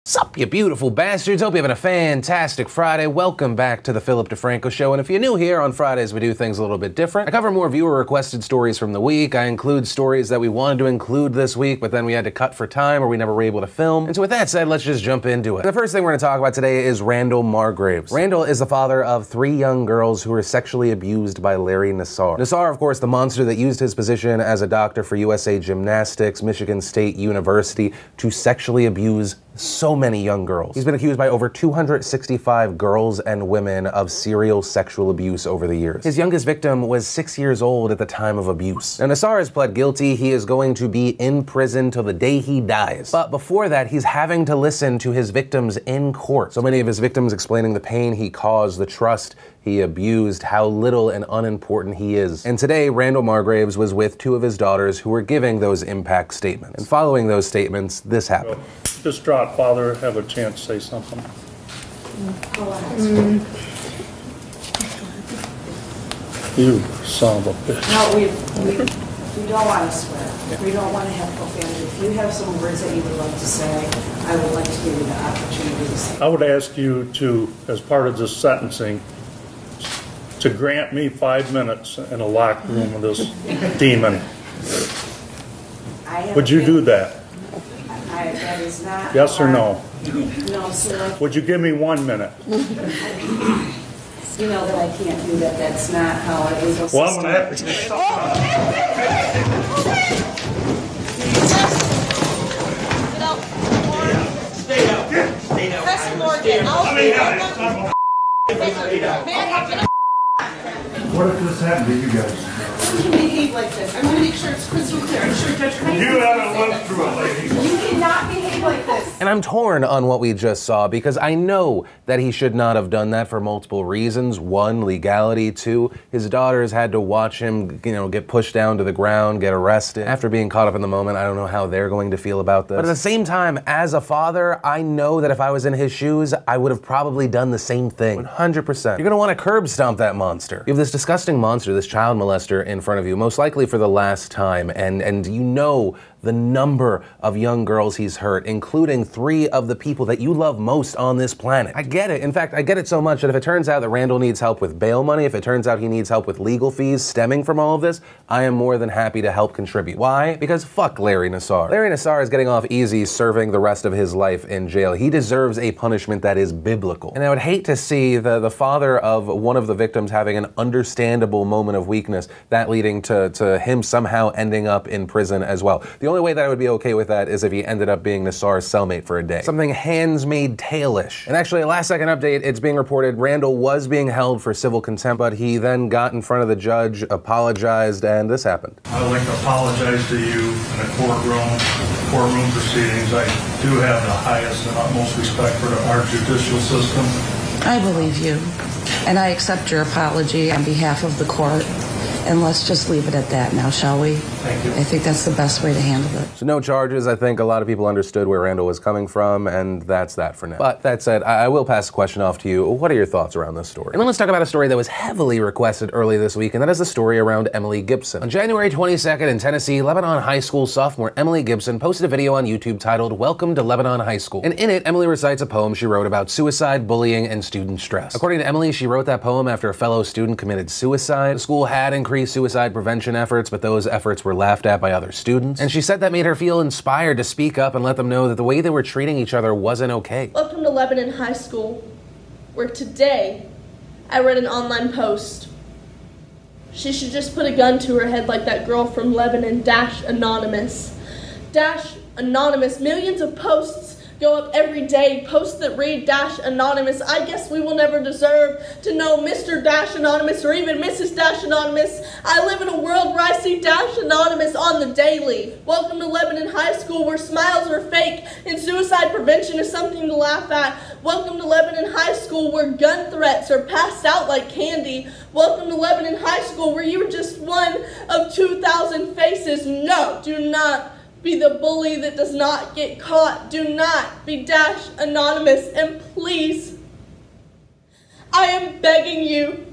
Sup, you beautiful bastards. Hope you're having a fantastic Friday. Welcome back to the Philip DeFranco Show. And if you're new here, on Fridays we do things a little bit different. I cover more viewer-requested stories from the week. I include stories that we wanted to include this week, but then we had to cut for time or we never were able to film. And so with that said, let's just jump into it. The first thing we're going to talk about today is Randall Margraves. Randall is the father of 3 young girls who were sexually abused by Larry Nassar. Nassar, of course, the monster that used his position as a doctor for USA Gymnastics, Michigan State University, to sexually abuse so many young girls. He's been accused by over 265 girls and women of serial sexual abuse over the years. His youngest victim was 6 years old at the time of abuse. Now, Nassar has pled guilty. He is going to be in prison till the day he dies. But before that, he's having to listen to his victims in court. So many of his victims explaining the pain he caused, the trust he abused, how little and unimportant he is. And today, Randall Margraves was with 2 of his daughters who were giving those impact statements. And following those statements, this happened. Distraught father, have a chance to say something. You son of a bitch. No, we don't want to swear. Yeah. We don't want to have profanity. If you have some words that you would like to say, I would like to give you the opportunity to say. I would ask you to, as part of this sentencing, to grant me 5 minutes in a locked room with this demon. Would you do that? That is not. Yes or no? No, sir. Would you give me 1 minute? You know that I can't do that. That's not how it is. Well, I'm going to have to Stay out. Stay out. Press Morgan. What if this happened to you guys? You can behave like this. I'm going to make sure it's crystal clear. I'm sure Judge Craig. You haven't lived through it, lady. You cannot behave like this. And I'm torn on what we just saw because I know that he should not have done that for multiple reasons. 1, legality. 2, his daughters had to watch him, get pushed down to the ground, get arrested. After being caught up in the moment, I don't know how they're going to feel about this. But at the same time, as a father, I know that if I was in his shoes, I would have probably done the same thing. 100%. You're gonna want to curb stomp that monster. You have this disgusting monster, this child molester in front of you, most likely for the last time, and you know the number of young girls he's hurt, including 3 of the people that you love most on this planet. I get it. In fact, I get it so much that if it turns out that Randall needs help with bail money, if it turns out he needs help with legal fees stemming from all of this, I am more than happy to help contribute. Why? Because fuck Larry Nassar. Larry Nassar is getting off easy serving the rest of his life in jail. He deserves a punishment that is biblical. And I would hate to see the father of one of the victims having an understandable moment of weakness, that leading to him somehow ending up in prison as well. The only way that I would be okay with that is if he ended up being Nassar's cellmate for a day. Something Handmaid's Tale-ish. And actually, a last-second update, it's being reported Randall was being held for civil contempt, but he then got in front of the judge, apologized, and this happened. I would like to apologize to you in the courtroom proceedings. I do have the highest and utmost respect for our judicial system. I believe you, and I accept your apology on behalf of the court. And let's just leave it at that now, shall we? Thank you. I think that's the best way to handle it. So no charges. I think a lot of people understood where Randall was coming from, and that's that for now. But that said, I will pass the question off to you. What are your thoughts around this story? And then let's talk about a story that was heavily requested early this week, and that is the story around Emily Gibson. On January 22nd in Tennessee, Lebanon High School sophomore Emily Gibson posted a video on YouTube titled "Welcome to Lebanon High School." And in it, Emily recites a poem she wrote about suicide, bullying, and student stress. According to Emily, she wrote that poem after a fellow student committed suicide. The school had increased suicide prevention efforts, but those efforts were laughed at by other students. And she said that made her feel inspired to speak up and let them know that the way they were treating each other wasn't okay. Welcome to Lebanon High School, where today I read an online post. She should just put a gun to her head like that girl from Lebanon, Dash Anonymous. Dash Anonymous, millions of posts go up every day, posts that read Dash Anonymous. I guess we will never deserve to know Mr. Dash Anonymous or even Mrs. Dash Anonymous. I live in a world where I see Dash Anonymous on the daily. Welcome to Lebanon High School, where smiles are fake and suicide prevention is something to laugh at. Welcome to Lebanon High School, where gun threats are passed out like candy. Welcome to Lebanon High School, where you are just one of 2,000 faces. No, do not be the bully that does not get caught. Do not be Dash Anonymous. And please, I am begging you,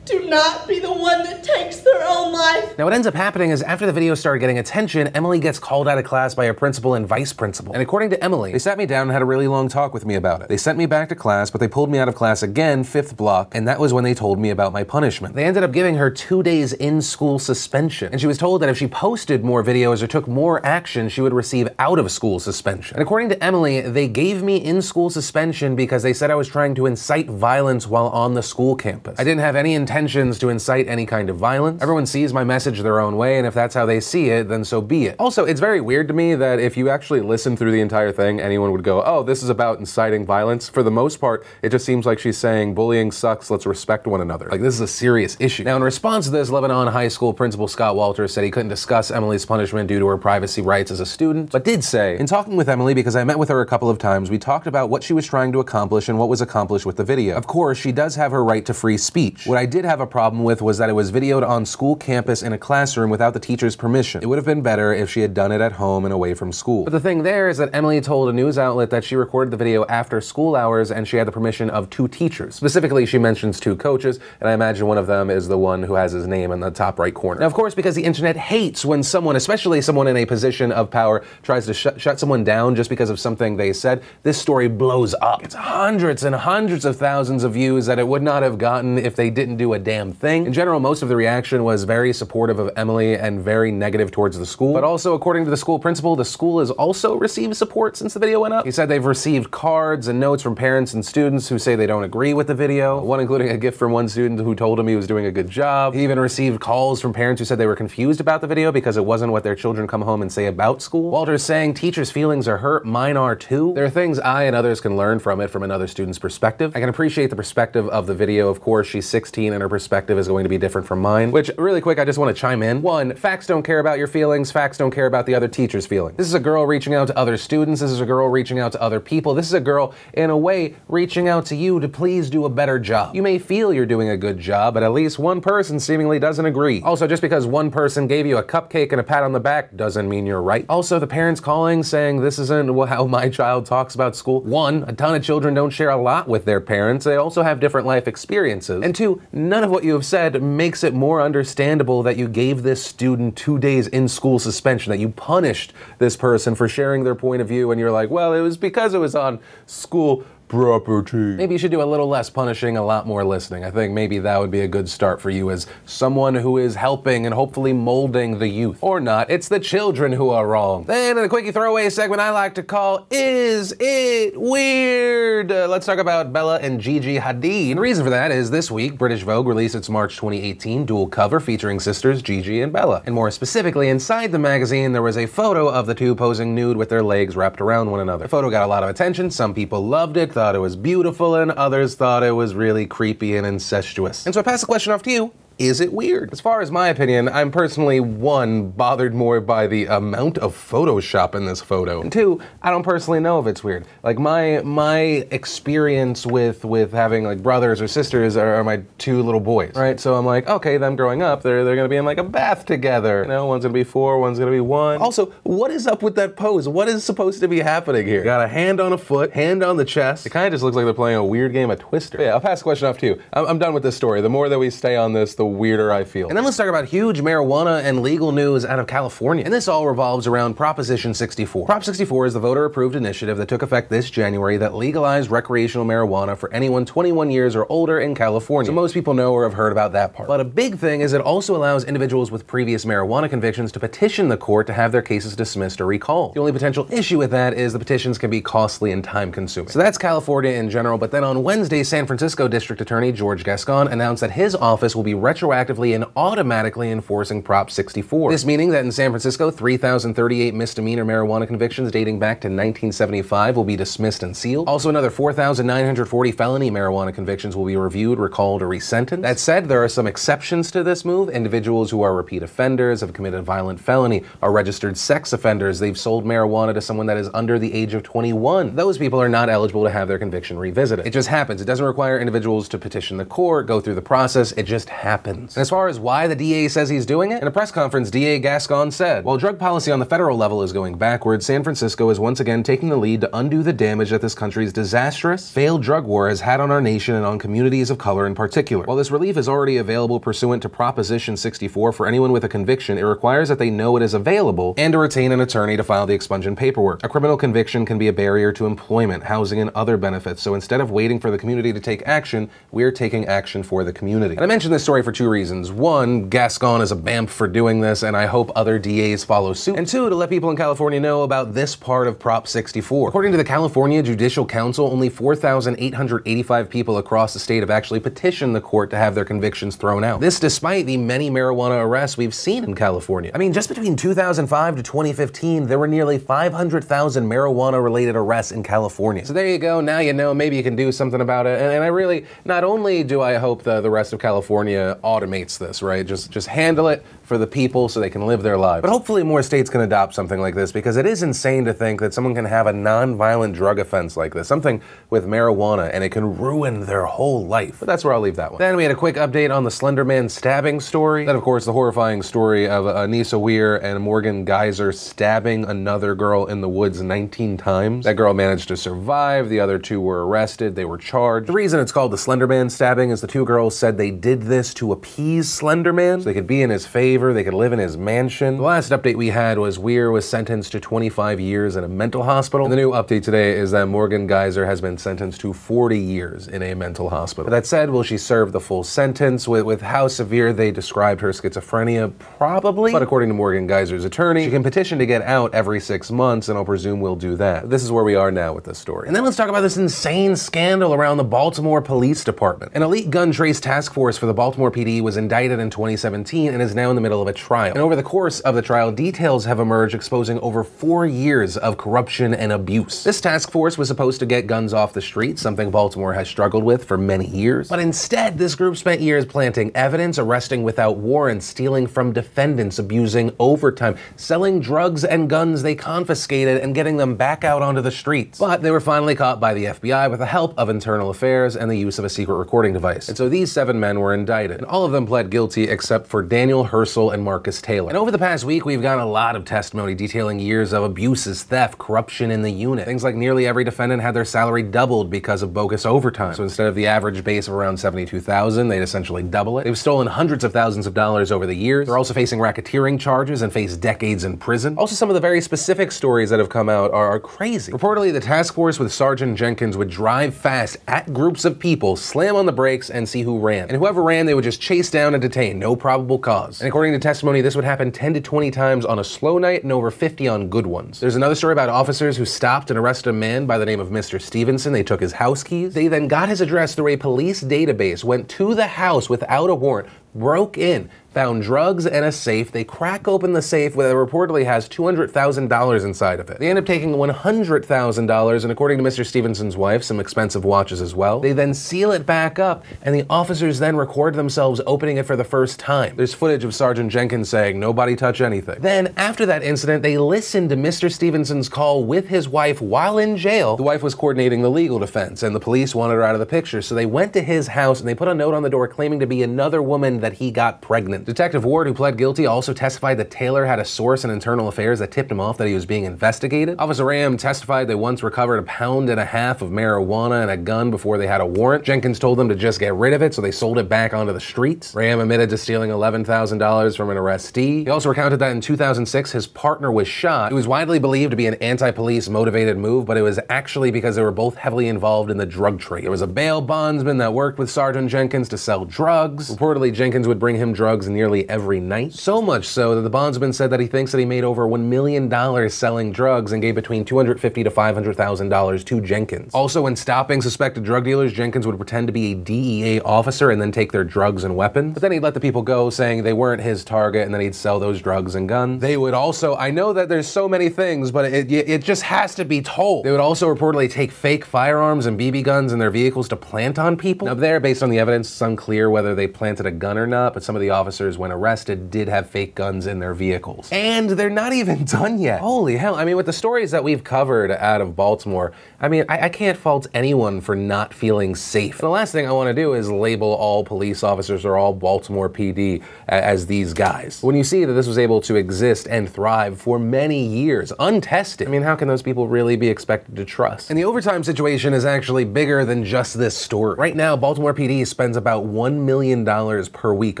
Do not be the one that takes their own life. Now what ends up happening is after the video started getting attention, Emily gets called out of class by her principal and vice principal. And according to Emily, they sat me down and had a really long talk with me about it. They sent me back to class, but they pulled me out of class again, 5th block, and that was when they told me about my punishment. They ended up giving her 2 days in-school suspension, and she was told that if she posted more videos or took more action, she would receive out-of-school suspension. And according to Emily, they gave me in-school suspension because they said I was trying to incite violence while on the school campus. I didn't have any intentions to incite any kind of violence. Everyone sees my message their own way, and if that's how they see it, then so be it. Also, it's very weird to me that if you actually listen through the entire thing, anyone would go, oh, this is about inciting violence. For the most part, it just seems like she's saying bullying sucks, let's respect one another. Like, this is a serious issue. Now, in response to this, Lebanon High School Principal Scott Walters said he couldn't discuss Emily's punishment due to her privacy rights as a student, but did say, in talking with Emily, because I met with her a couple of times, we talked about what she was trying to accomplish and what was accomplished with the video. Of course, she does have her right to free speech. What I did have a problem with was that it was videoed on school campus in a classroom without the teacher's permission. It would have been better if she had done it at home and away from school. But the thing there is that Emily told a news outlet that she recorded the video after school hours and she had the permission of 2 teachers. Specifically, she mentions 2 coaches, and I imagine one of them is the one who has his name in the top right corner. Now, of course, because the internet hates when someone, especially someone in a position of power, tries to shut someone down just because of something they said, this story blows up. It's hundreds and hundreds of thousands of views that it would not have gotten if they didn't do a damn thing. In general, most of the reaction was very supportive of Emily and very negative towards the school. But also, according to the school principal, the school has also received support since the video went up. He said they've received cards and notes from parents and students who say they don't agree with the video, one including a gift from one student who told him he was doing a good job. He even received calls from parents who said they were confused about the video because it wasn't what their children come home and say about school. Walter's saying teachers' feelings are hurt, mine are too. There are things I and others can learn from it from another student's perspective. I can appreciate the perspective of the video. Of course, she's 16 and her perspective is going to be different from mine, which really quick, I just want to chime in. 1, facts don't care about your feelings. Facts don't care about the other teacher's feelings. This is a girl reaching out to other students. This is a girl reaching out to other people. This is a girl, in a way, reaching out to you to please do a better job. You may feel you're doing a good job, but at least one person seemingly doesn't agree. Also, just because one person gave you a cupcake and a pat on the back doesn't mean you're right. Also, the parents calling saying this isn't how my child talks about school. 1, a ton of children don't share a lot with their parents. They also have different life experiences. And 2, none of what you have said makes it more understandable that you gave this student 2 days in school suspension, that you punished this person for sharing their point of view, and you're like, well, it was because it was on school property. Maybe you should do a little less punishing, a lot more listening. I think maybe that would be a good start for you as someone who is helping and hopefully molding the youth. Or not, it's the children who are wrong. Then in the quickie throwaway segment I like to call, Is It Weird? Let's talk about Bella and Gigi Hadid. And the reason for that is this week, British Vogue released its March 2018 dual cover featuring sisters Gigi and Bella. And more specifically, inside the magazine, there was a photo of the two posing nude with their legs wrapped around one another. The photo got a lot of attention. Some people loved it, thought it was beautiful, and others thought it was really creepy and incestuous. And so I pass the question off to you. Is it weird? As far as my opinion, I'm personally, 1, bothered more by the amount of Photoshop in this photo, and 2, I don't personally know if it's weird. Like my experience with having like brothers or sisters are my 2 little boys, right? So I'm like, okay, them growing up, they're gonna be in like a bath together. You know, one's gonna be 4, one's gonna be 1. Also, what is up with that pose? What is supposed to be happening here? Got a hand on a foot, hand on the chest. It kind of just looks like they're playing a weird game of Twister. But yeah, I'll pass the question off to you. I'm done with this story. The more that we stay on this, the weirder I feel. And then let's talk about huge marijuana and legal news out of California. And this all revolves around Proposition 64. Prop 64 is the voter-approved initiative that took effect this January that legalized recreational marijuana for anyone 21 years or older in California. So most people know or have heard about that part. But a big thing is it also allows individuals with previous marijuana convictions to petition the court to have their cases dismissed or recalled. The only potential issue with that is the petitions can be costly and time-consuming. So that's California in general, but then on Wednesday, San Francisco District Attorney George Gascon announced that his office will be retroactively and automatically enforcing Prop 64. This meaning that in San Francisco, 3,038 misdemeanor marijuana convictions dating back to 1975 will be dismissed and sealed. Also, another 4,940 felony marijuana convictions will be reviewed, recalled, or resentenced. That said, there are some exceptions to this move. Individuals who are repeat offenders, have committed a violent felony, are registered sex offenders, they've sold marijuana to someone that is under the age of 21. Those people are not eligible to have their conviction revisited. It just happens. It doesn't require individuals to petition the court, go through the process. It just happens. happens. And as far as why the DA says he's doing it, in a press conference, DA Gascon said, while drug policy on the federal level is going backwards, San Francisco is once again taking the lead to undo the damage that this country's disastrous, failed drug war has had on our nation and on communities of color in particular. While this relief is already available pursuant to Proposition 64 for anyone with a conviction, it requires that they know it is available and to retain an attorney to file the expungement paperwork. A criminal conviction can be a barrier to employment, housing, and other benefits, so instead of waiting for the community to take action, we're taking action for the community. And I mention this story for two reasons. One, Gascon is a BAMF for doing this, and I hope other DAs follow suit. And two, to let people in California know about this part of Prop 64. According to the California Judicial Council, only 4,885 people across the state have actually petitioned the court to have their convictions thrown out. This despite the many marijuana arrests we've seen in California. I mean, just between 2005 to 2015, there were nearly 500,000 marijuana-related arrests in California. So there you go, now you know, maybe you can do something about it. And I really, not only do I hope the rest of California automates this, right? Just handle it for the people so they can live their lives. But hopefully more states can adopt something like this, because it is insane to think that someone can have a non-violent drug offense like this, something with marijuana, and it can ruin their whole life. But that's where I'll leave that one. Then we had a quick update on the Slender Man stabbing story. Then, of course, the horrifying story of Anissa Weir and Morgan Geyser stabbing another girl in the woods 19 times. That girl managed to survive. The other two were arrested. They were charged. The reason it's called the Slender Man stabbing is the two girls said they did this to appease Slender Man, so they could be in his favor, they could live in his mansion. The last update we had was Weir was sentenced to 25 years in a mental hospital. And the new update today is that Morgan Geyser has been sentenced to 40 years in a mental hospital. But that said, will she serve the full sentence? With how severe they described her schizophrenia? Probably. But according to Morgan Geyser's attorney, she can petition to get out every 6 months, and I'll presume we'll do that. This is where we are now with this story. And then let's talk about this insane scandal around the Baltimore Police Department. An elite gun trace task force for the Baltimore PD was indicted in 2017 and is now in the middle of a trial. And over the course of the trial, details have emerged exposing over 4 years of corruption and abuse. This task force was supposed to get guns off the street, something Baltimore has struggled with for many years. But instead, this group spent years planting evidence, arresting without warrants, stealing from defendants, abusing overtime, selling drugs and guns they confiscated, and getting them back out onto the streets. But they were finally caught by the FBI with the help of Internal Affairs and the use of a secret recording device. And so these 7 men were indicted, and all of them pled guilty except for Daniel Hersel and Marcus Taylor. And over the past week, we've gotten a lot of testimony detailing years of abuses, theft, corruption in the unit. Things like nearly every defendant had their salary doubled because of bogus overtime. So instead of the average base of around $72,000, they'd essentially double it. They've stolen hundreds of thousands of dollars over the years. They're also facing racketeering charges and face decades in prison. Also, some of the very specific stories that have come out are crazy. Reportedly, the task force with Sergeant Jenkins would drive fast at groups of people, slam on the brakes, and see who ran. And whoever ran, they would just chase down and detain, no probable cause. And according to testimony, this would happen 10 to 20 times on a slow night and over 50 on good ones. There's another story about officers who stopped and arrested a man by the name of Mr. Stevenson. They took his house keys. They then got his address through a police database, went to the house without a warrant, broke in, found drugs and a safe. They crack open the safe that reportedly has $200,000 inside of it. They end up taking $100,000 and, according to Mr. Stevenson's wife, some expensive watches as well. They then seal it back up, and the officers then record themselves opening it for the first time. There's footage of Sergeant Jenkins saying, "Nobody touch anything." Then, after that incident, they listened to Mr. Stevenson's call with his wife while in jail. The wife was coordinating the legal defense, and the police wanted her out of the picture, so they went to his house and they put a note on the door claiming to be another woman that he got pregnant. Detective Ward, who pled guilty, also testified that Taylor had a source in Internal Affairs that tipped him off that he was being investigated. Officer Ram testified they once recovered 1.5 pounds of marijuana and a gun before they had a warrant. Jenkins told them to just get rid of it, so they sold it back onto the streets. Ram admitted to stealing $11,000 from an arrestee. He also recounted that in 2006, his partner was shot. It was widely believed to be an anti-police motivated move, but it was actually because they were both heavily involved in the drug trade. There was a bail bondsman that worked with Sergeant Jenkins to sell drugs. Reportedly, Jenkins would bring him drugs nearly every night. So much so that the bondsman said that he thinks that he made over $1 million selling drugs and gave between $250,000 to $500,000 to Jenkins. Also, when stopping suspected drug dealers, Jenkins would pretend to be a DEA officer and then take their drugs and weapons. But then he'd let the people go, saying they weren't his target, and then he'd sell those drugs and guns. They would also, I know that there's so many things, but it just has to be told. They would also reportedly take fake firearms and BB guns in their vehicles to plant on people. Now there, based on the evidence, it's unclear whether they planted a gun or or not, but some of the officers, when arrested, did have fake guns in their vehicles. And they're not even done yet. Holy hell. I mean, with the stories that we've covered out of Baltimore, I mean, I can't fault anyone for not feeling safe. The last thing I want to do is label all police officers or all Baltimore PD as these guys. When you see that this was able to exist and thrive for many years, untested, I mean, how can those people really be expected to trust? And the overtime situation is actually bigger than just this story. Right now, Baltimore PD spends about $1 million per week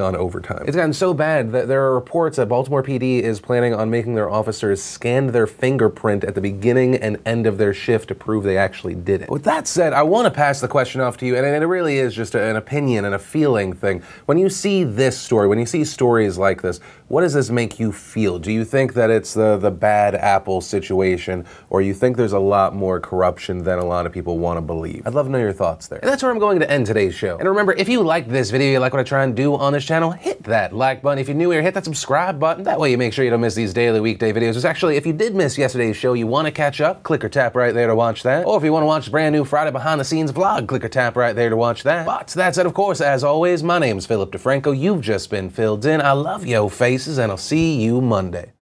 on overtime. It's gotten so bad that there are reports that Baltimore PD is planning on making their officers scan their fingerprint at the beginning and end of their shift to prove they actually did it. With that said, I want to pass the question off to you, and it really is just an opinion and a feeling thing. When you see this story, when you see stories like this, what does this make you feel? Do you think that it's the bad apple situation, or you think there's a lot more corruption than a lot of people want to believe? I'd love to know your thoughts there. And that's where I'm going to end today's show. And remember, if you liked this video, you like what I try and do on this channel, hit that like button. If you're new here, hit that subscribe button. That way you make sure you don't miss these daily weekday videos. Which actually, if you did miss yesterday's show, you want to catch up, click or tap right there to watch that. Or if you want to watch the brand new Friday behind the scenes vlog, click or tap right there to watch that. But that said, of course, as always, my name's Philip DeFranco. You've just been filled in. I love yo faces, and I'll see you Monday.